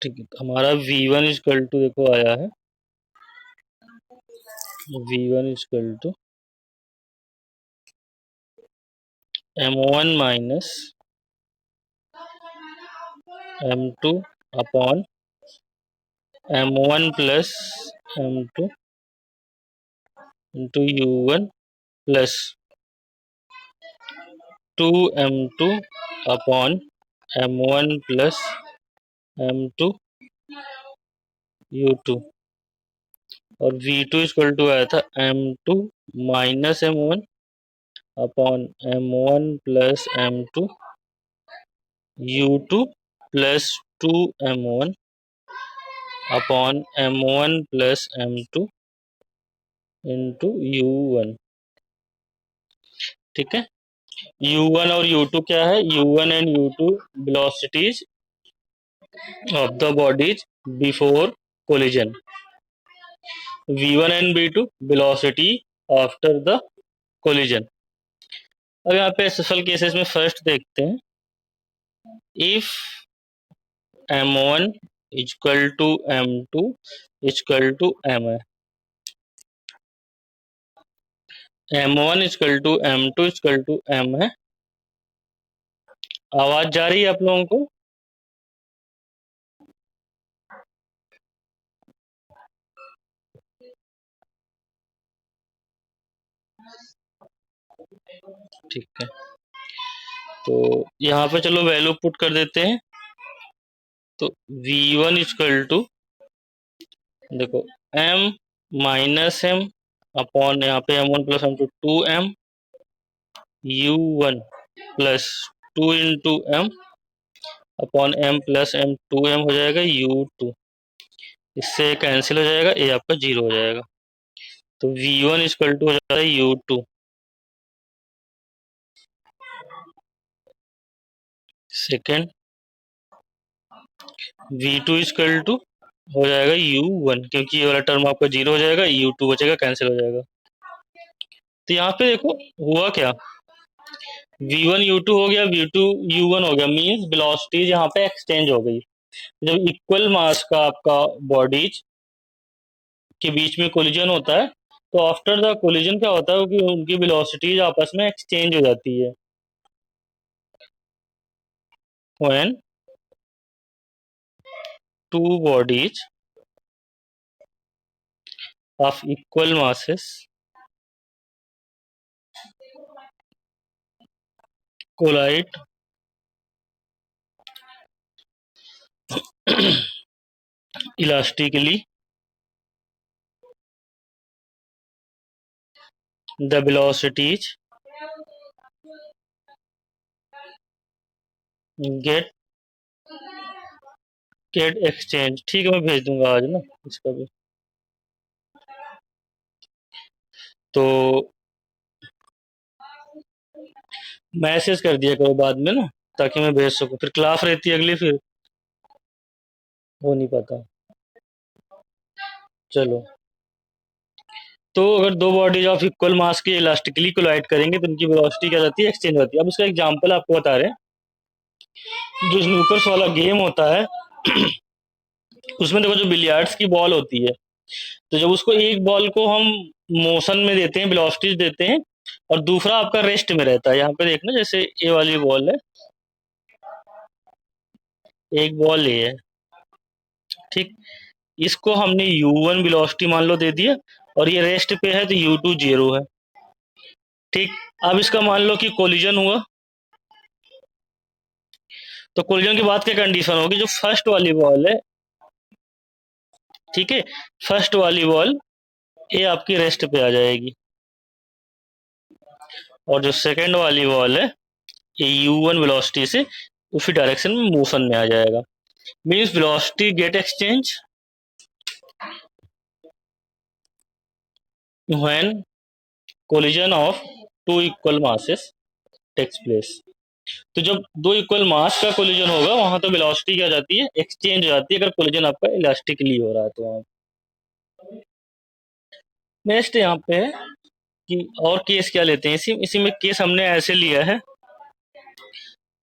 ठीक है, हमारा v1 इक्वल टू देखो आया है v1 equal to m1 minus m2 upon m1 plus m2 into u1 plus 2m2 upon m1 plus m2 u2 और v2 equal to आया था m2 minus m1 upon m1 plus m2 u2 plus 2m1 upon m1 plus m2 into u1। ठीक है, u1 और u2 क्या है? u1 and u2 velocities of the bodies before collision, v1 and v2 velocity after the collision. अब यहाँ पे SSL cases में first देखते हैं, if m1 equal to m2 equal to m है, m1 equal to m2 equal to m है। आवाज जा रही है आप लोगों को? ठीक है, तो यहाँ पे चलो वैल्यू पुट कर देते हैं। तो v1 इक्वल टू देखो m माइनस m अपॉन यहाँ पे m1 plus m2 2m u1 plus 2 into m upon m plus m 2m हो जाएगा u2, इससे कैंसिल हो जाएगा, ये आपका 0 हो जाएगा। तो v1 इक्वल टू हो जाता है u2, second v2 equal to हो जाएगा u1, क्योंकि ये वाला टर्म आपका 0 हो जाएगा, u2 बचेगा, कैंसिल हो जाएगा। तो यहाँ पे देखो हुआ क्या, v1 u2 हो गया, v2 u1 हो गया, मींस वेलोसिटीज यहाँ पे एक्सचेंज हो गई। जब इक्वल मास का आपका बॉडीज के बीच में कोलिजन होता है, तो आफ्टर द कोलिजन क्या होता है कि उनकी वेलोसिटीज आपस में एक्सचेंज हो जाती है। When two bodies of equal masses collide elastically, the velocities get exchange। ठीक है, मैं भेज दूंगा आज ना इसका भी। तो मैसेज कर दिया करो बाद में ना, ताकि मैं भेज सकूं, फिर क्लास रहती है अगली, फिर हो नहीं पाता। चलो, तो अगर दो बॉडीज ऑफ इक्वल मास की इलास्टिकली कोलाइड करेंगे तो उनकी वेलोसिटी क्या जाती है? एक्सचेंज होती है। अब इसका एग्जांपल आपको बता रहे हैं, जो स्नूकर्स वाला गेम होता है उसमें देखो जो बिलियर्ड्स की बॉल होती है, तो जब उसको एक बॉल को हम मोशन में देते हैं, वेलोसिटीज देते हैं, और दूसरा आपका रेस्ट में रहता है। यहाँ पे देखना, जैसे ये वाली बॉल है, एक बॉल ये है, ठीक, इसको हमने u1 वेलोसिटी मान लो दे दिया, और ये रेस्ट पे है तो u2 0 है। ठीक, अब इसका मान लो कि कोलिजन हुआ, तो कोलिजन के बाद क्या कंडीशन होगी? जो फर्स्ट वाली बॉल है, ठीक है, फर्स्ट वाली बॉल ये आपकी रेस्ट पे आ जाएगी, और जो सेकंड वाली बॉल है ये u1 वेलोसिटी से उसी डायरेक्शन में मोशन में आ जाएगा। Means velocity get exchange when collision of two equal masses takes place. तो जब दो इक्वल मास का कोलिजन होगा, वहां तो वेलोसिटी क्या जाती है? एक्सचेंज हो जाती है, अगर कोलिजन आपका इलास्टिकली हो रहा है तो वहां। नेक्स्ट यहाँ पे है कि और केस क्या लेते हैं, इसी में केस हमने ऐसे लिया है,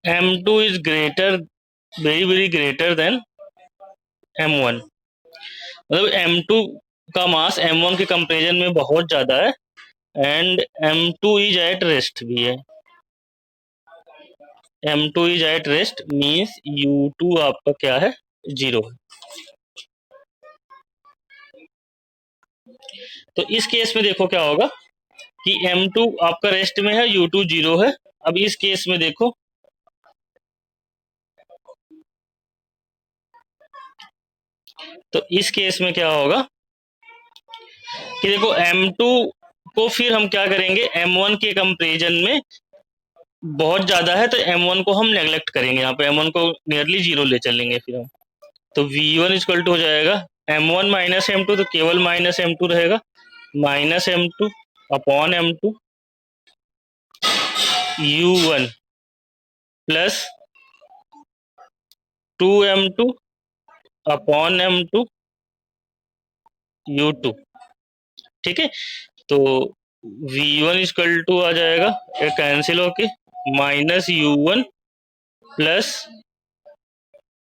m2 is greater, very very greater than m1, मतलब m2 का मास m1 के कंपेरिजन में बहुत ज्यादा है and m2 is at rest भी है। m2 is at rest means u2 आपका क्या है, 0 है। तो इस केस में देखो क्या होगा कि m2 आपका रेस्ट में है, u2 0 है। अब इस केस में देखो, तो इस केस में क्या होगा कि देखो m2 को फिर हम क्या करेंगे, m1 के कंपेरिजन में बहुत ज्यादा है तो m1 को हम नेग्लेक्ट करेंगे, यहाँ पे m1 को नियरली 0 ले चलेंगे फिर हम। तो v1 इक्वल टू हो जाएगा m1 माइनस m2, तो केवल माइनस m2 रहेगा, minus m2 upon m2 u1 plus 2m2 upon m2 u2। ठीक है, तो v1 इक्वल टू आ जाएगा, ये कैंसिल होके माइनस u1 प्लस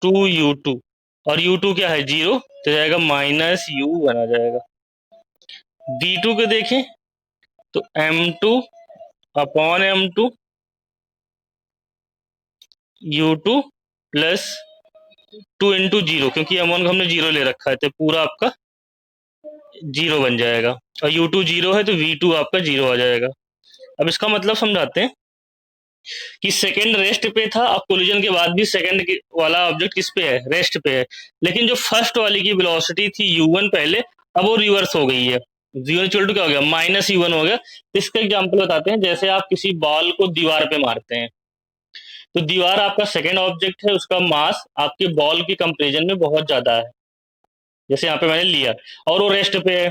2u2, और u2 क्या है 0, तो जाएगा माइनस u1 आ जाएगा। v2 को देखें तो m2 upon m2 u2 plus 2 into 0, क्योंकि m1 को हमने 0 ले रखा है तो पूरा आपका 0 बन जाएगा, और u2 0 है तो v2 आपका 0 आ जाएगा। अब इसका मतलब समझाते हैं कि सेकंड रेस्ट पे था, अब कोलिजन के बाद भी सेकंड वाला ऑब्जेक्ट किस पे है, रेस्ट पे है, लेकिन जो फर्स्ट वाली की वेलोसिटी थी u1 पहले, अब वो रिवर्स हो गई है, v1 इक्वल टू क्या हो गया, माइनस u1 हो गया। तो इसका एग्जाम्पल बताते हैं, जैसे आप किसी बॉल को दीवार पे मारते हैं, तो दीवार आपका सेकंड ऑब्जेक्ट है, उसका मास आपके बॉल के कंपेरिजन में बहुत ज्यादा है, जैसे यहाँ पे मैंने लिया, और वो रेस्ट पे है,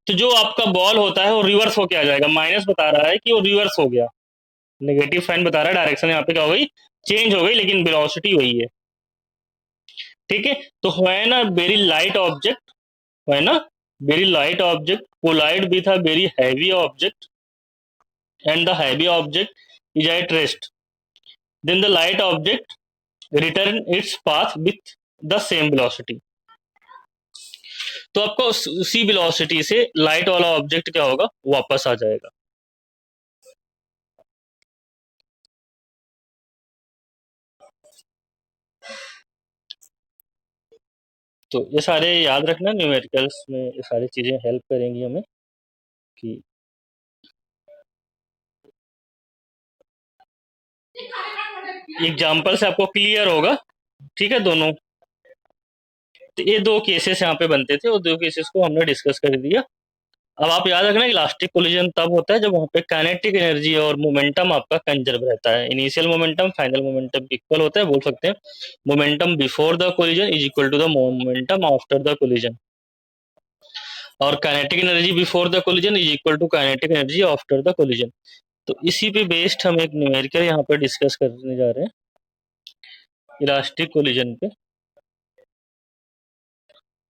तो जो आपका बॉल होता है वो रिवर्स होके आ जाएगा, माइनस बता रहा है कि वो रिवर्स हो गया, नेगेटिव साइन बता रहा है, डायरेक्शन यहाँ पे क्या हो गई, चेंज हो गई, लेकिन वेलोसिटी वही है। ठीक है, तो when a very light object, when a very light object collide with a very heavy object and the heavy object is at rest, then the light object return its path with the same velocity. तो आपको उसी velocity से light वाला object क्या होगा, वापस आ जाएगा। तो ये सारे याद रखना, न्यूमेरिकल्स में ये सारी चीजें हेल्प करेंगी हमें कि एग्जाम्पल से आपको क्लियर होगा। ठीक है, दोनों, तो ये दो केसेस यहाँ पे बनते थे और दो केसेस को हमने डिस्कस कर दिया। अब आप याद रखना, इलास्टिक कोलिजन तब होता है जब वहाँ पे काइनेटिक एनर्जी और मोमेंटम आपका कंजर्व रहता है, initial momentum final momentum equal होता है, बोल सकते हैं momentum before the collision is equal to the momentum after the collision, और kinetic energy before the collision is equal to kinetic energy after the collision. तो इसी पे बेस्ड हम एक न्यूमेरिकल यहाँ पर डिस्कस करने जा रहे हैं इलास्टिक कोलिजन पे,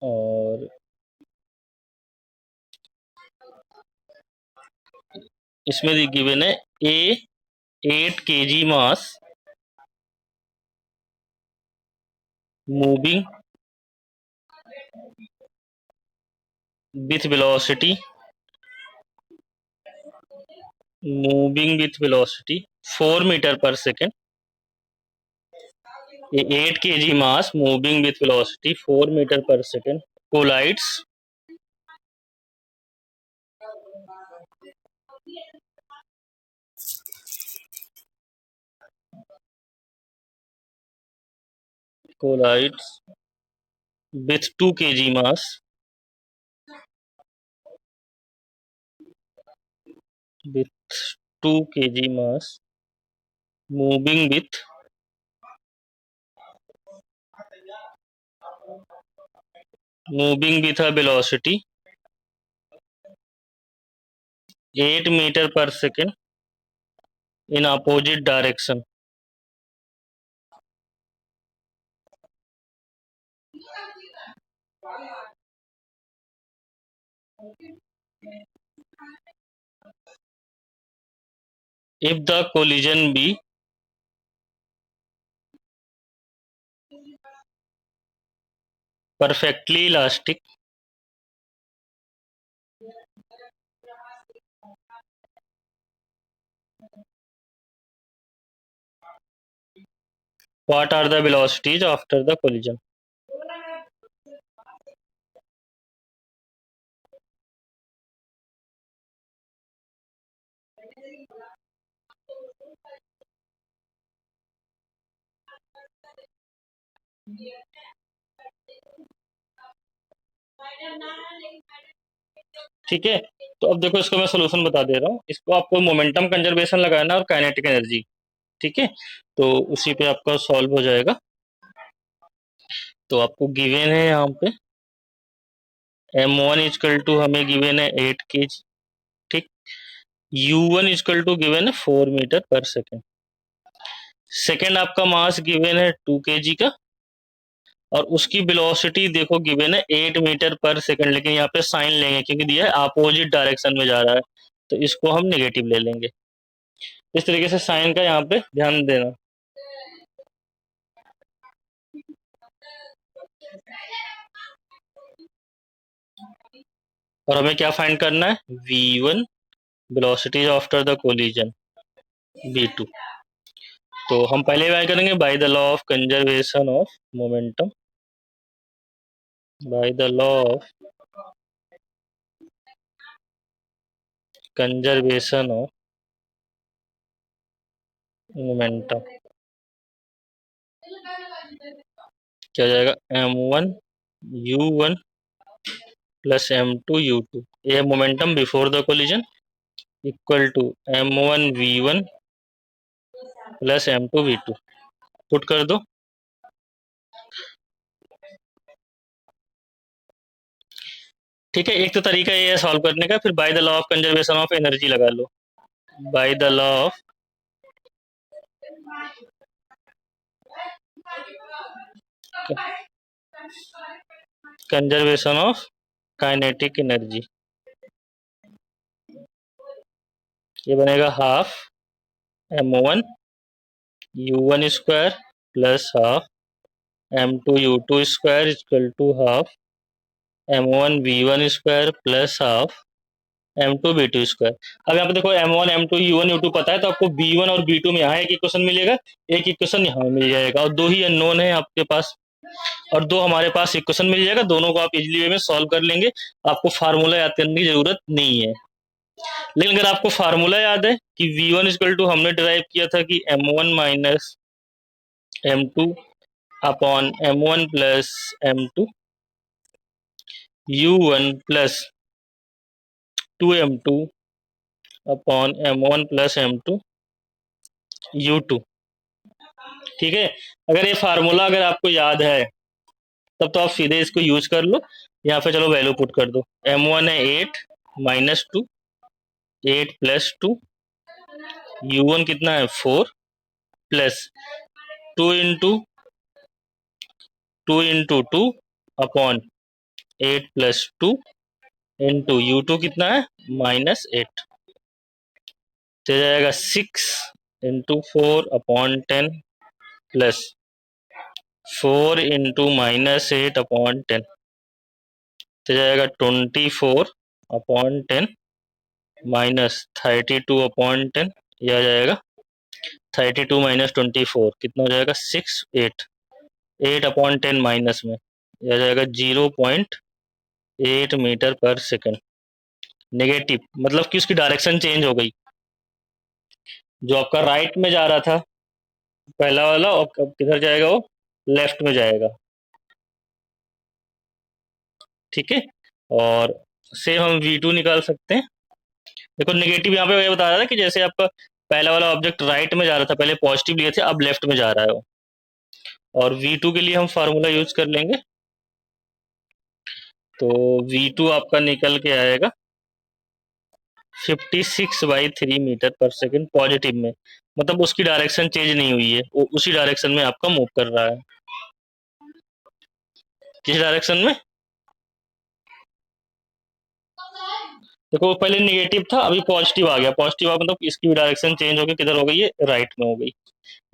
और इसमें गिवन है ए 8 kg mass moving with velocity, moving with velocity 4 meter per second, 8 kg mass moving with velocity 4 meter per second collides collides with 2 kg mass with 2 kg mass moving with a velocity 8 meter per second in opposite direction. If the collision be perfectly elastic, what are the velocities after the collision? ठीक है, तो अब देखो इसको मैं solution बता दे रहा हूँ। इसको आपको मोमेंटम कंजर्वेशन लगाना है और काइनेटिक एनर्जी। ठीक है, तो उसी पे आपका सॉल्व हो जाएगा। तो आपको गिवन है यहाँ पे m1 इजकल टू हमें गिवन है 8 kg। ठीक, u1 इजकल टू गिवन है 4 मीटर पर सेकेंड। सेकेंड आपका मास गिवन है 2 kg का, और उसकी वेलोसिटी देखो गिवन है 8 मीटर पर सेकंड, लेकिन यहाँ पे साइन लेंगे क्योंकि दिया है अपोजिट डायरेक्शन में जा रहा है, तो इसको हम नेगेटिव ले लेंगे। इस तरीके से साइन का यहाँ पे ध्यान देना। और हमें क्या फाइंड करना है? v1 velocity after the collision, v2। तो हम पहले क्या करेंगे? By the law of conservation of momentum, by the law of conservation of momentum, क्या जाएगा? m1 u1 plus m2 u2, ये momentum before the collision, equal to m1 v1 plus m2 v2। Put कर दो। ठीक है, एक तो तरीका ये है सॉल्व करने का, फिर by the law of conservation of energy लगा लो। By the law of conservation of kinetic energy, ये बनेगा half m1 u1 square plus half m2 u2 square equal to half m1 v1 square plus half m2 v2 square. अब यहाँ पे देखो m1 m2 u1 u2 पता है, तो आपको b1 और b2 में यहाँ एक इक्वेशन मिलेगा, एक इक्वेशन यहाँ मिल जाएगा, और दो ही अननोन है आपके पास, और दो हमारे पास इक्वेशन मिल जाएगा। दोनों को आप इजीली वे में सॉल्व कर लेंगे, आपको फार्मूला याद करने की जरूरत नहीं है। लेकिन अगर आपको फार्मूला याद है कि v1 इक्वल टू हमने डिराइव किया था कि m1 minus m2 upon m1 plus m2 u1 plus 2m2 upon m1 plus m2 u2। ठीक है, अगर ये फार्मूला अगर आपको याद है तब तो आप सीधे इसको यूज कर लो। यहाँ पे चलो वैल्यू पुट कर दो। m1 है 8 माइनस 2, 8 प्लस 2, u1 कितना है 4 plus 2 into 2 upon 8 plus 2 into u2 कितना है -8, तो जाएगा 6 into 4 upon 10 plus 4 into -8 upon 10, तो जाएगा 24 अपॉन 10 माइनस 32 अपॉन 10, यह आ जाएगा 32 माइनस 24 कितना हो जाएगा 6, 8 अपॉन 10 माइनस में यह आ जाएगा 0.8 मीटर पर सेकंड। नेगेटिव मतलब कि उसकी डायरेक्शन चेंज हो गई, जो आपका राइट में जा रहा था पहला वाला, और किधर जाएगा? वो लेफ्ट में जाएगा। ठीक है, और से हम v2 निकाल सकते हैं। देखो नेगेटिव यहाँ पे ये बता रहा था कि जैसे आपका पहला वाला ऑब्जेक्ट राइट में जा रहा था, पहले पॉजिटिव लिए थे, अब लेफ्ट में जा रहा है वो। और v2 के लिए हम फार्मूला यूज कर लेंगे, तो v2 आपका निकल के आएगा 56/3 मीटर पर सेकंड पॉजिटिव में, मतलब उसकी डायरेक्शन चेंज नहीं हुई है, वो उसी डायरेक्शन में आपका मूव कर रहा है। किस डायरेक्शन में? देखो पहले नेगेटिव था, अभी पॉजिटिव आ गया। पॉजिटिव आ मतलब इसकी भी डायरेक्शन चेंज हो गई, किधर हो गई? है राइट में हो गई।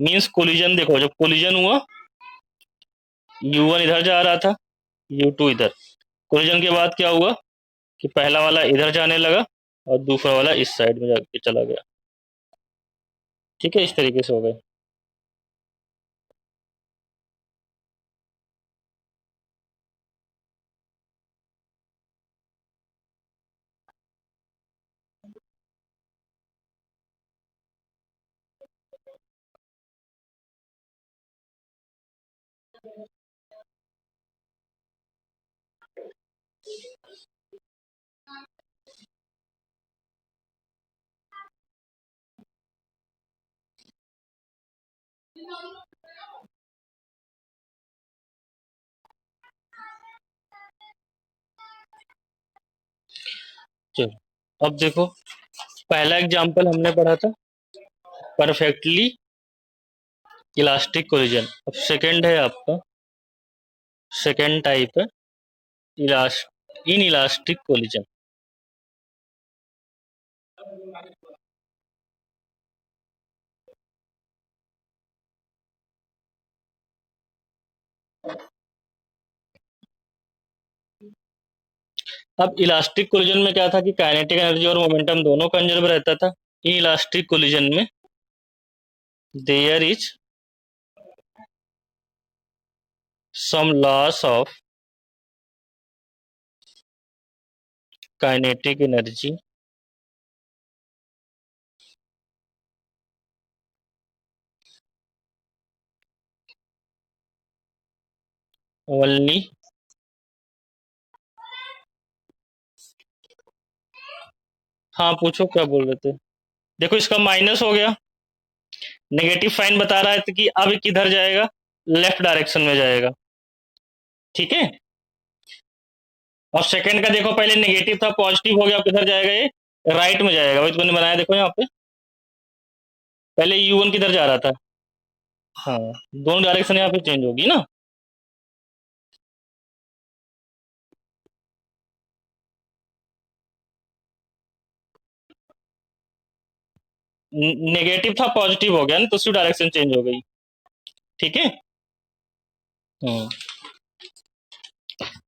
मींस कोलिजन, देखो जब कोलिजन हुआ u1 इधर जा रहा था, U2 इधर। कोलिजन के बाद क्या हुआ कि पहला वाला इधर जाने लगा और दूसरा वाला इस साइड में जाके चला गया। ठीक है, इस तरीके से हो गए। चलो अब देखो, पहला एग्जांपल हमने पढ़ा था परफेक्टली इलास्टिक कोलिजन। अब सेकंड है आपका, सेकंड टाइप है इन इलास्टिक कोलिजन। अब इलास्टिक कोलिजन में क्या था कि काइनेटिक एनर्जी और मोमेंटम दोनों कंजर्व रहता था। इन इलास्टिक कोलिजन में there is some loss of kinetic energy only. हाँ पूछो क्या बोल रहे थे। देखो इसका माइनस हो गया, नेगेटिव साइन बता रहा है तो कि अब किधर जाएगा, लेफ्ट डायरेक्शन में जाएगा। ठीक है, और सेकंड का देखो पहले नेगेटिव था पॉजिटिव हो गया, अब किधर जाएगा ये, राइट में जाएगा। वही तो मैंने बनाया, देखो यहाँ पे पहले U1 किधर जा रहा था। हाँ, दोनों डायरेक्शन यहाँ पे चेंज होगी ना। नेगेटिव था पॉजिटिव हो गया ना, तो उसकी डायरेक्शन चेंज हो गई। ठीक है। हम्म।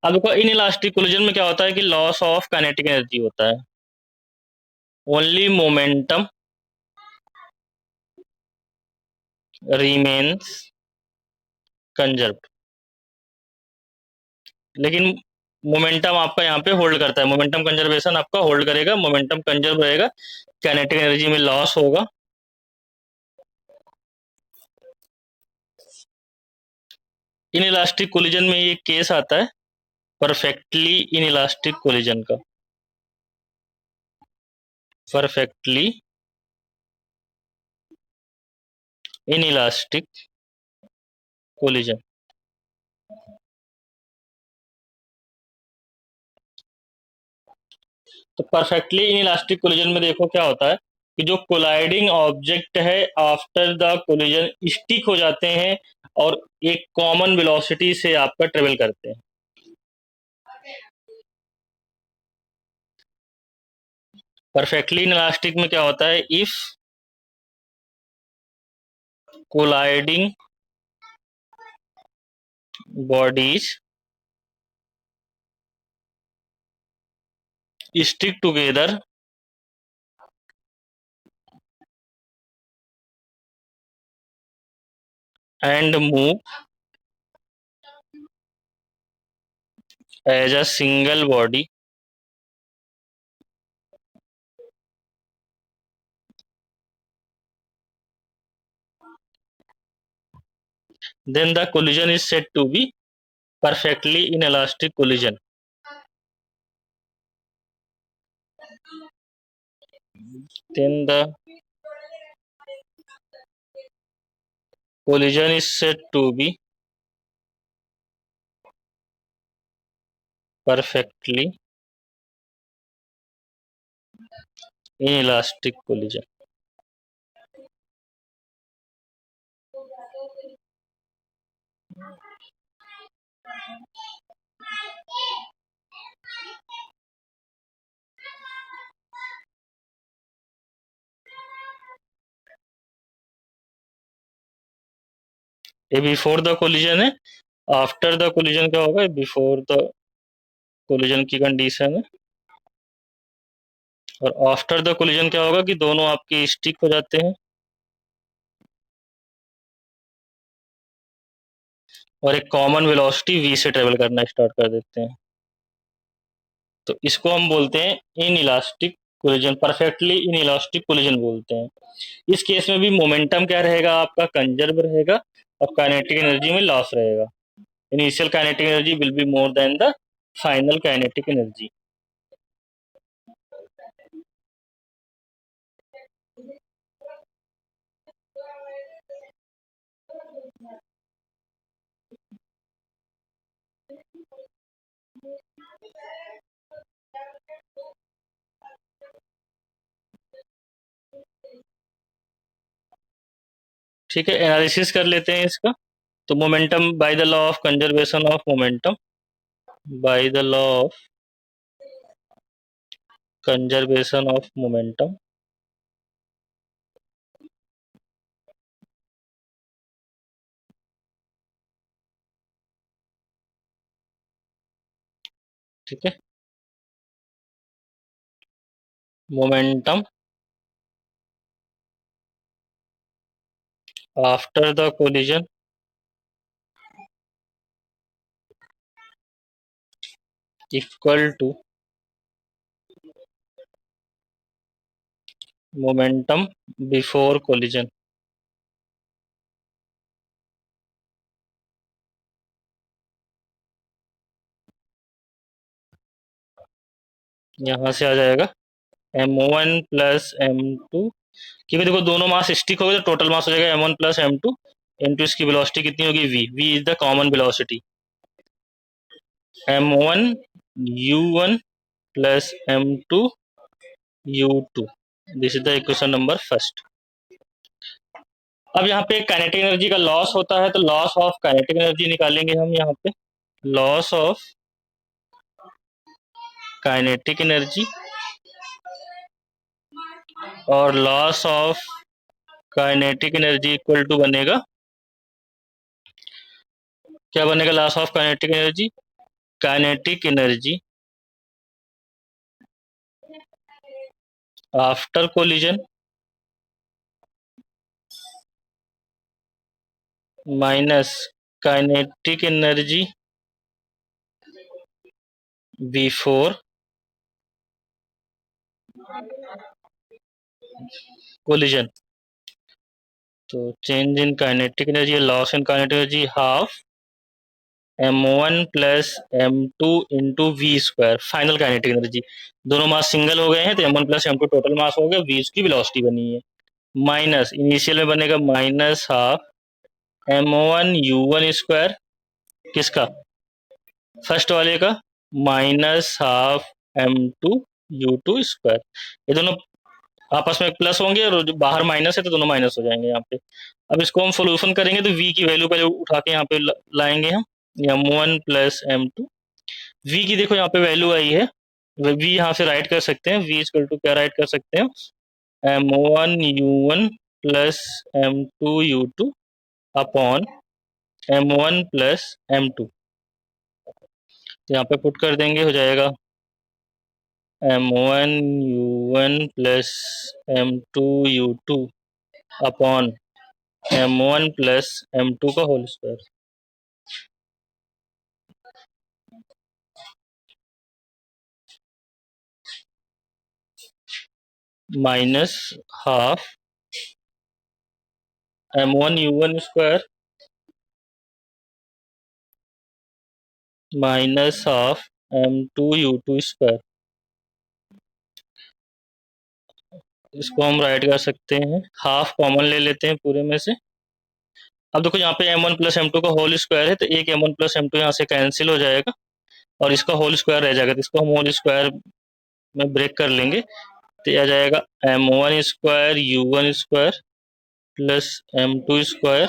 अब देखो इन इलास्टिक कोलिजन में क्या होता है कि लॉस ऑफ काइनेटिक एनर्जी होता है, ओनली मोमेंटम रिमेन्स कंजर्व्ड। लेकिन मोमेंटम आपका यहाँ पे होल्ड करता है, मोमेंटम कंजर्वेशन आपका होल्ड करेगा, मोमेंटम कंजर्व रहेगा, काइनेटिक एनर्जी में लॉस होगा। इन इलास्टिक कोलिजन में ये केस आता है परफेक्टली इन इलास्टिक कोलिजन का, परफेक्टली इन इलास्टिक कोलिजन। तो परफेक्टली इन इलास्टिक कोलिजन में देखो क्या होता है कि जो कोलाइडिंग ऑब्जेक्ट है आफ्टर द कोलिजन स्टिक हो जाते हैं और एक कॉमन वेलोसिटी से आपका ट्रेवल करते हैं। परफेक्टली इन इलास्टिक में क्या होता है, if colliding bodies stick together and move as a single body, then the collision is said to be perfectly inelastic collision. Then the collision is said to be perfectly inelastic collision. ये before the collision है, after the collision क्या होगा, before the collision की condition है। और after the collision क्या होगा कि दोनों आपके स्टिक हो जाते हैं और एक कॉमन वेलोसिटी v से ट्रेवल करना स्टार्ट कर देते हैं। तो इसको हम बोलते हैं in elastic collision, perfectly in elastic collision बोलते हैं। इस केस में भी मोमेंटम क्या रहेगा, आपका कंजर्व रहेगा और काइनेटिक एनर्जी में लॉस रहेगा। Initial kinetic energy will be more than the final kinetic energy. ठीक है, एनालिसिस कर लेते हैं इसका। तो momentum by the law of conservation of momentum, by the law of conservation of momentum, ठीक है, momentum after the collision equal to momentum before collision. यहाँ से आ जाएगा m1 प्लस m2, क्योंकि देखो दोनों मास स्टिक हो गए तो टोटल मास हो जाएगा m1 प्लस m2 इंटू इसकी वेलोसिटी कितनी होगी v, v is the common velocity, m1 u1 plus m2 u2, this is the equation number first. अब यहाँ पे काइनेटिक एनर्जी का लॉस होता है तो लॉस ऑफ काइनेटिक एनर्जी निकालेंगे हम यहाँ पे, लॉस ऑफ काइनेटिक एनर्जी और loss of kinetic energy equal to बनेगा, क्या बनेगा loss of kinetic energy, kinetic energy after collision minus kinetic energy before collision. तो change in kinetic energy, loss in kinetic energy half m1 plus m2 into v square, final kinetic energy. दोनों mass single हो गए हैं तो m1 plus m2 total mass हो गया, v की velocity बनी है, माइनस इनिशियल में बनेगा minus half m1 u1 square, किसका, फर्स्ट वाले का, minus half m2 u2 square. ये दोनों आपस में प्लस होंगे और जो बाहर माइनस है तो दोनों माइनस हो जाएंगे यहाँ पे। अब इसको हम सोल्यूशन करेंगे तो v की वैल्यू पहले उठा के यहाँ पे लाएंगे हम, m1 प्लस m2, v की देखो यहाँ पे वैल्यू आई है, v यहाँ से राइट कर सकते हैं, v इक्वल टू क्या राइट कर सकते हैं, m1 u1 plus m2 u2 upon m1 plus m2। तो यहाँ पे पुट कर देंगे, हो जाएगा m1 u1 plus m2 u2 upon m1 plus m2 का whole square minus half m1 u1 square minus half m2 u2 square. इसको हम राइट कर सकते हैं, हाफ कॉमन ले लेते हैं पूरे में से। अब देखो यहाँ पे m1 प्लस m2 का होल स्क्वायर है तो एक m1 प्लस m2 यहाँ से कैंसिल हो जाएगा और इसका होल स्क्वायर रह जाएगा, तो इसको हम होल स्क्वायर में ब्रेक कर लेंगे तो यह आ जाएगा m1 square u1 square plus m2 square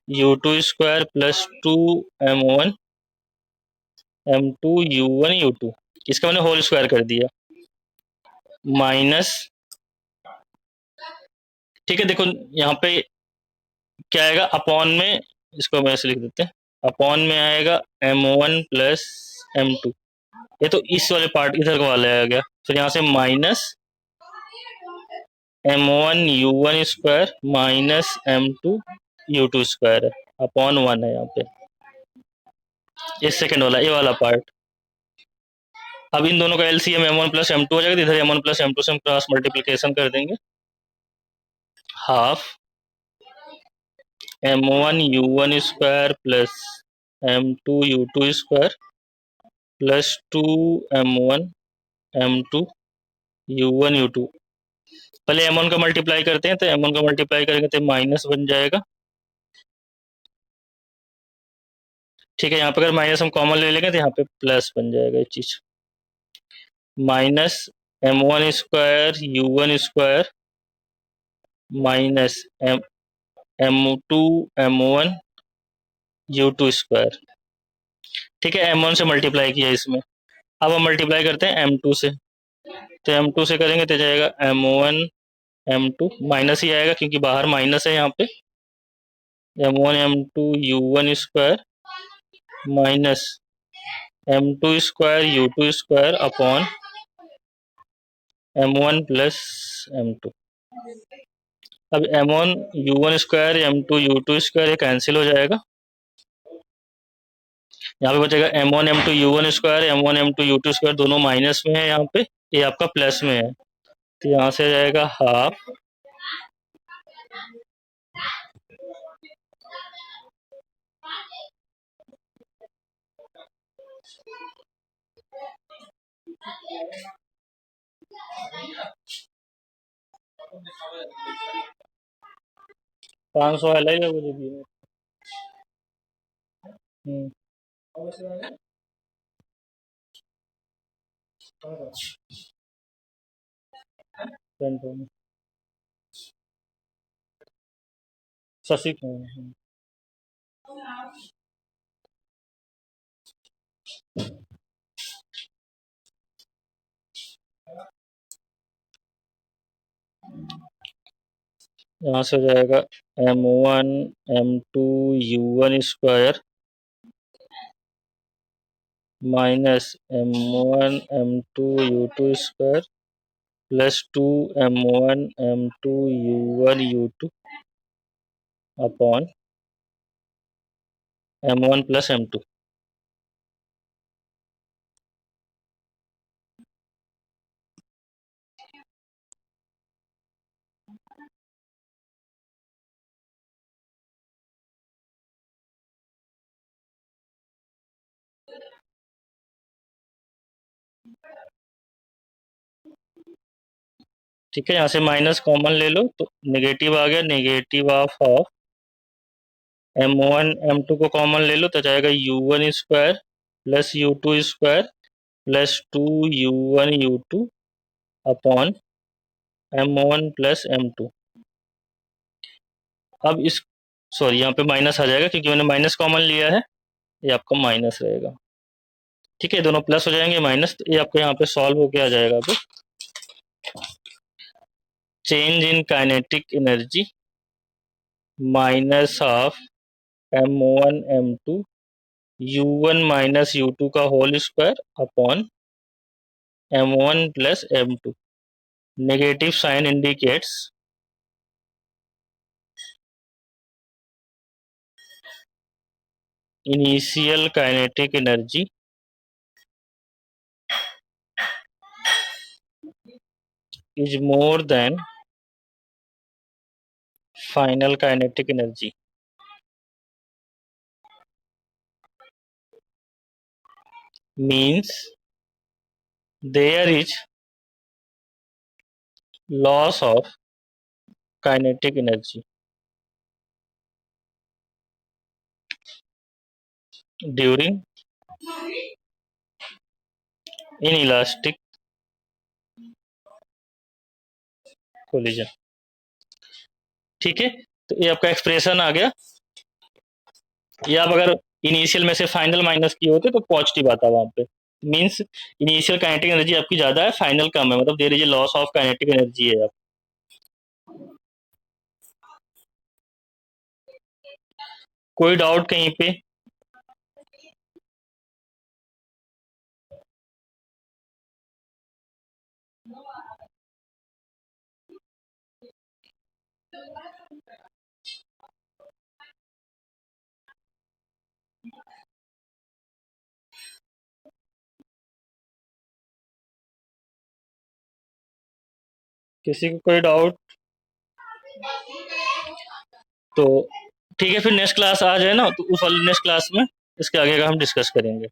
u2 square plus 2m1 m2 u1 u2, इसका मैंने होल स्क्वायर कर दिया, माइनस, ठीक है। देखो यहाँ पे क्या आएगा अपॉन में, इसको हम ऐसे लिख देते हैं अपॉन में आएगा M1 प्लस M2। ये तो इस वाले पार्ट इधर का वाला आ गया। फिर यहाँ से minus M1 U1 square minus M2 U2 square है, अपॉन 1 है यहाँ पे। ये सेकेंड वाला, ये वाला पार्ट। अब इन दोनों का एलसीएम M1 प्लस M2 हो जाएगा, इधर M1 प्लस M2 से हम क्रॉस मल्टीप्लीकेशन कर देंगे। Half M1 U1 square plus M2 U2 square plus 2M1 M2 U1 U2। पहले M1 का मल्टीप्लाई करते हैं, तो M1 का मल्टीप्लाई करेंगे तो माइनस बन जाएगा। ठीक है, यहाँ पे अगर माइनस हम कॉमन ले लेंगे तो यहाँ पे प्लस बन जाएगा ये चीज। Minus M1 square U1 square minus M2 M1 U2 square. ठीक है, M1 से मल्टीप्लाई किया इसमें। अब हम मल्टीप्लाई करते हैं M2 से, तो M2 से करेंगे तो जाएगा M1 M2, माइनस ही आएगा क्योंकि बाहर माइनस है यहाँ पे। M1 M2 U1 square minus M2 square U2 square upon M1 plus M2। अब M1 U1 square M2 U2 square ये कैंसिल हो जाएगा। यहाँ पे बचेगा M1 M2 U1 square M1 M2 U2 square, दोनों माइनस में है यहाँ पे, ये आपका प्लस में है, तो यहाँ से जाएगा हाफ $500 अलग है वो जो दिए। हम्म, शशि यहाँ से जाएगा M1 M2 U1 square minus M1 M2 U2 square plus 2M1 M2 U1 U2 upon M1 plus M2। ठीक है, यहाँ से माइनस कॉमन ले लो तो नेगेटिव आ गया, नेगेटिव ऑफ M1 M2 को कॉमन ले लो तो जाएगा U1 square plus U2 square plus 2U1 U2 upon M1 plus M2। अब इस सॉरी यहाँ पे माइनस आ जाएगा क्योंकि मैंने माइनस कॉमन लिया है, ये आपका माइनस रहेगा। ठीक है, दोनों प्लस हो जाएंगे माइनस, तो ये आपको यहाँ पे सॉल्व होके आ जाएगा। अभी change in kinetic energy minus of M1 M2 U1 minus U2 का whole square upon M1 plus M2। Negative sign indicates initial kinetic energy is more than final kinetic energy. Means there is loss of kinetic energy during inelastic collision. ठीक है, तो ये आपका expression आ गया। ये आप अगर इनिशियल में से फाइनल माइनस किए होते तो पॉजिटिव आता वहां पे। मीन्स इनिशियल काइनेटिक एनर्जी आपकी ज्यादा है, फाइनल कम है, मतलब there is a loss of kinetic energy है। आप कोई डाउट कहीं पे? किसी को कोई डाउट? तो ठीक है, फिर नेक्स्ट क्लास आ जाए ना, तो उस वाली नेक्स्ट क्लास में इसके आगे का हम डिस्कस करेंगे।